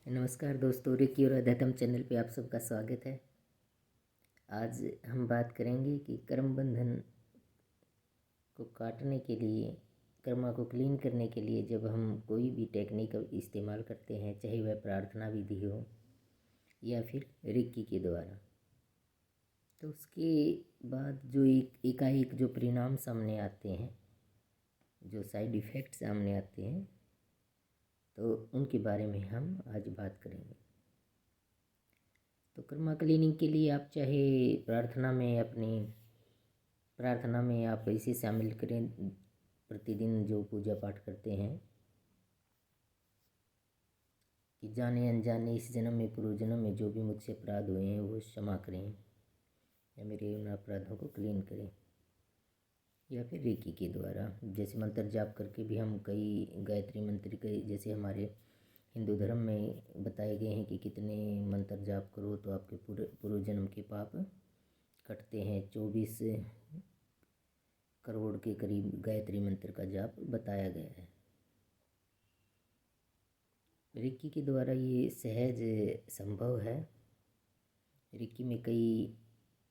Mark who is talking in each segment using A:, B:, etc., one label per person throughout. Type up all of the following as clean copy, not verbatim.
A: नमस्कार दोस्तों, रिकी और अध्यात्म चैनल पे आप सबका स्वागत है। आज हम बात करेंगे कि कर्म बंधन को काटने के लिए, कर्मा को क्लीन करने के लिए जब हम कोई भी टेक्निक इस्तेमाल करते हैं, चाहे वह प्रार्थना विधि हो या फिर रिकी के द्वारा, तो उसके बाद जो एकाएक जो परिणाम सामने आते हैं, जो साइड इफ़ेक्ट सामने आते हैं, तो उनके बारे में हम आज बात करेंगे। तो कर्मा क्लीनिंग के लिए आप चाहे प्रार्थना में आप इसे शामिल करें। प्रतिदिन जो पूजा पाठ करते हैं कि जाने अनजाने इस जन्म में पूर्व जन्म में जो भी मुझसे अपराध हुए हैं वो क्षमा करें या मेरे उन अपराधों को क्लीन करें, या फिर रेकी के द्वारा जैसे मंत्र जाप करके भी हम कई गायत्री मंत्र के, जैसे हमारे हिंदू धर्म में बताए गए हैं कि कितने मंत्र जाप करो तो आपके पूरे पूर्व जन्म के पाप कटते हैं। 24 करोड़ के करीब गायत्री मंत्र का जाप बताया गया है। रिकी के द्वारा ये सहज संभव है। रिकी में कई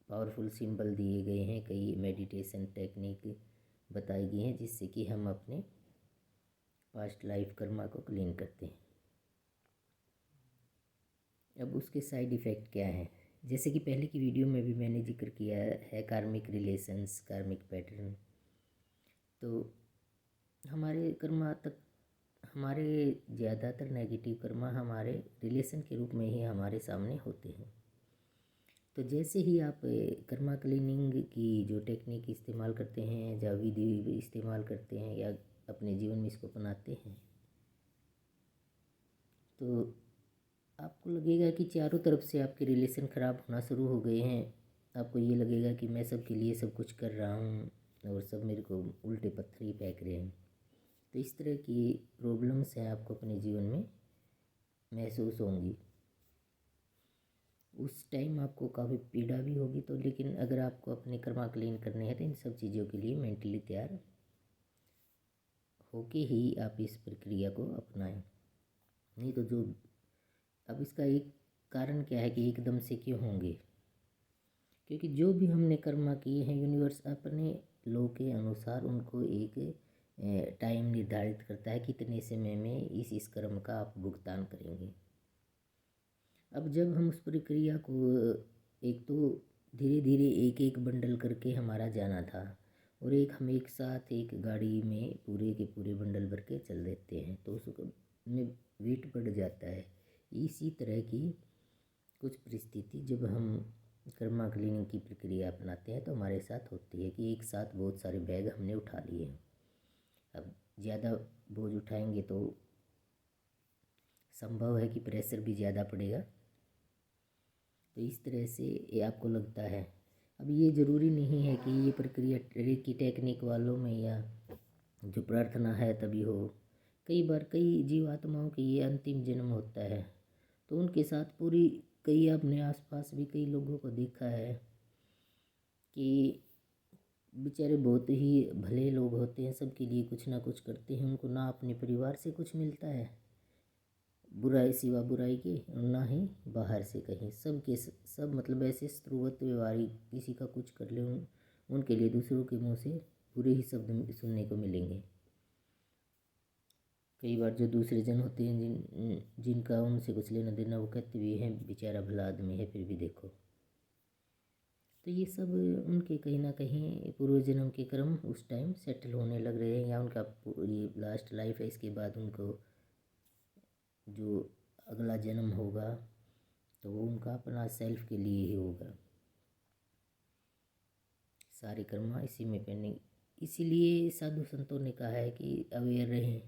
A: पावरफुल सिंबल दिए गए हैं, कई मेडिटेशन टेक्निक बताई गई हैं जिससे कि हम अपने पास्ट लाइफ कर्मा को क्लीन करते हैं। अब उसके साइड इफ़ेक्ट क्या हैं, जैसे कि पहले की वीडियो में भी मैंने जिक्र किया है, कार्मिक रिलेशंस, कार्मिक पैटर्न। तो हमारे ज़्यादातर नेगेटिव कर्मा हमारे रिलेशन के रूप में ही हमारे सामने होते हैं। तो जैसे ही आप कर्मा क्लीनिंग की जो टेक्निक इस्तेमाल करते हैं, या विधि इस्तेमाल करते हैं, या अपने जीवन में इसको अपनाते हैं, तो आपको लगेगा कि चारों तरफ से आपके रिलेशन ख़राब होना शुरू हो गए हैं। आपको ये लगेगा कि मैं सबके लिए सब कुछ कर रहा हूँ और सब मेरे को उल्टे पत्थर ही फेंक रहे हैं। तो इस तरह की प्रॉब्लम्स हैं आपको अपने जीवन में महसूस होंगी। उस टाइम आपको काफ़ी पीड़ा भी होगी। तो लेकिन अगर आपको अपने कर्मा क्लीन करने हैं तो इन सब चीज़ों के लिए मेंटली तैयार होके ही आप इस प्रक्रिया को अपनाएं। नहीं तो जो अब इसका एक कारण क्या है कि एकदम से क्यों होंगे, क्योंकि जो भी हमने कर्मा किए हैं यूनिवर्स अपने लॉ के अनुसार उनको एक टाइम निर्धारित करता है, कितने समय में इस कर्म का आप भुगतान करेंगे। अब जब हम उस प्रक्रिया को एक तो धीरे धीरे एक एक बंडल करके हमारा जाना था, और हम एक साथ एक गाड़ी में पूरे के पूरे बंडल भर के चल देते हैं तो उसमें वेट बढ़ जाता है। इसी तरह की कुछ परिस्थिति जब हम कर्मा क्लीनिंग की प्रक्रिया अपनाते हैं तो हमारे साथ होती है कि एक साथ बहुत सारे बैग हमने उठा लिए हैं। अब ज़्यादा बोझ उठाएंगे तो संभव है कि प्रेशर भी ज़्यादा पड़ेगा। तो इस तरह से ये आपको लगता है। अब ये ज़रूरी नहीं है कि ये प्रक्रिया की टेक्निक वालों में या जो प्रार्थना है तभी हो। कई बार कई जीवात्माओं के ये अंतिम जन्म होता है तो उनके साथ पूरी, कई अपने आसपास भी कई लोगों को देखा है कि बेचारे बहुत ही भले लोग होते हैं, सबके लिए कुछ ना कुछ करते हैं, उनको ना अपने परिवार से कुछ मिलता है बुराई सिवा बुराई के, और ना ही बाहर से कहीं, सब मतलब ऐसे स्त्रुवत व्यवहारी, किसी का कुछ कर ले उनके लिए दूसरों के मुंह से बुरे ही शब्द सुनने को मिलेंगे। कई बार जो दूसरे जन होते हैं जिनका उनसे कुछ लेना देना, वो कहते भी हैं बेचारा भला आदमी है फिर भी देखो। तो ये सब उनके कहीं ना कहीं पूर्व जन्म के कर्म उस टाइम सेटल होने लग रहे हैं, या उनका ये लास्ट लाइफ है, इसके बाद उनको जो अगला जन्म होगा तो वो उनका अपना सेल्फ के लिए ही होगा। सारे कर्म इसी में पेंडिंग। इसीलिए साधु संतों ने कहा है कि अवेयर रहें।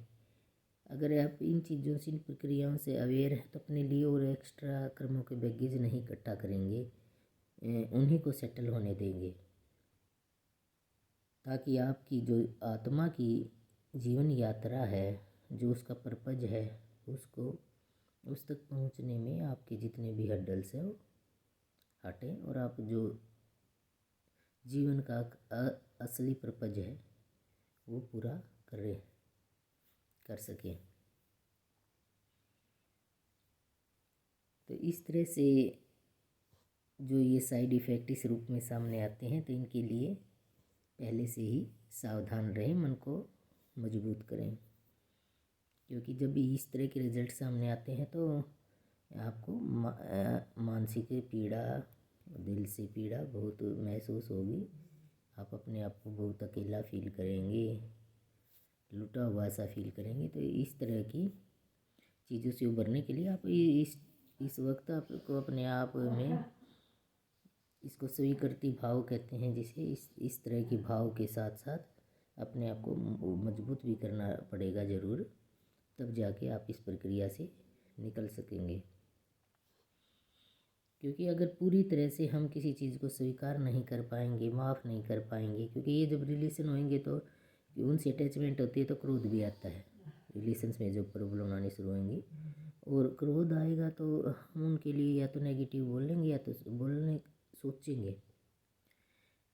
A: अगर आप इन चीज़ों से, इन प्रक्रियाओं से अवेयर हैं तो अपने लिए और एक्स्ट्रा कर्मों के बैगेज नहीं इकट्ठा करेंगे, उन्हीं को सेटल होने देंगे, ताकि आपकी जो आत्मा की जीवन यात्रा है, जो उसका पर्पज है, उसको उस तक पहुंचने में आपके जितने भी हर्डल्स हैं वो हटें, और आप जो जीवन का असली पर्पज है वो पूरा कर सकें। इस तरह से जो ये साइड इफ़ेक्ट इस रूप में सामने आते हैं, तो इनके लिए पहले से ही सावधान रहें, मन को मजबूत करें। क्योंकि जब भी इस तरह के रिजल्ट सामने आते हैं तो आपको मानसिक पीड़ा, दिल से पीड़ा बहुत महसूस होगी। आप अपने आप को बहुत अकेला फील करेंगे, लुटा हुआ सा फील करेंगे। तो इस तरह की चीज़ों से उबरने के लिए आप इस वक्त आपको अपने आप में, इसको स्वीकृति भाव कहते हैं जिसे, इस तरह के भाव के साथ साथ अपने आप को मजबूत भी करना पड़ेगा ज़रूर, तब जाके आप इस प्रक्रिया से निकल सकेंगे। क्योंकि अगर पूरी तरह से हम किसी चीज़ को स्वीकार नहीं कर पाएंगे, माफ़ नहीं कर पाएंगे, क्योंकि ये जब रिलेशन होंगे तो उनसे अटैचमेंट होती है तो क्रोध भी आता है। रिलेशंस में जो प्रॉब्लम आनी शुरू होंगी और क्रोध आएगा तो हम उनके लिए या तो नेगेटिव बोलेंगे या तो बोलने सोचेंगे।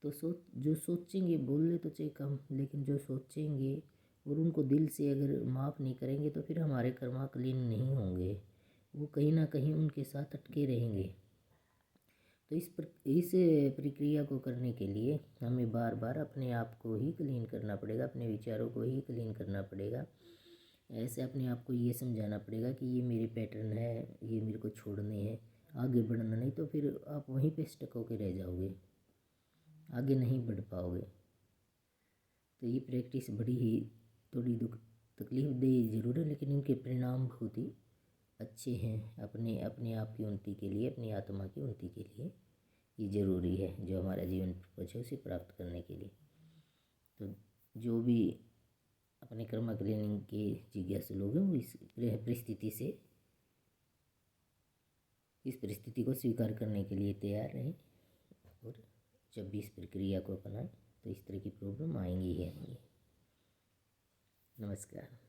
A: तो जो सोचेंगे, बोल ले तो चाहे कम, लेकिन जो सोचेंगे और उनको दिल से अगर माफ़ नहीं करेंगे तो फिर हमारे कर्मा क्लीन नहीं होंगे, वो कहीं ना कहीं उनके साथ अटके रहेंगे। तो इस प्रक्रिया को करने के लिए हमें बार बार अपने आप को ही क्लीन करना पड़ेगा, अपने विचारों को ही क्लीन करना पड़ेगा। ऐसे अपने आप को ये समझाना पड़ेगा कि ये मेरे पैटर्न है, ये मेरे को छोड़ने हैं, आगे बढ़ना नहीं। तो फिर आप वहीं पे स्टक होकर रह जाओगे, आगे नहीं बढ़ पाओगे। तो ये प्रैक्टिस बड़ी ही थोड़ी तकलीफ दे ज़रूर है, लेकिन इनके परिणाम बहुत ही अच्छे हैं। अपने अपने आप की उन्नति के लिए, अपनी आत्मा की उन्नति के लिए ये ज़रूरी है, जो हमारा जीवन पर्पज है उसे प्राप्त करने के लिए। तो जो भी अपने कर्मा क्लीनिंग के जिज्ञासु लोग हैं वो इस परिस्थिति को स्वीकार करने के लिए तैयार रहें, और जब भी इस प्रक्रिया को अपनाएं तो इस तरह की प्रॉब्लम आएंगी ही आएंगी। नमस्कार।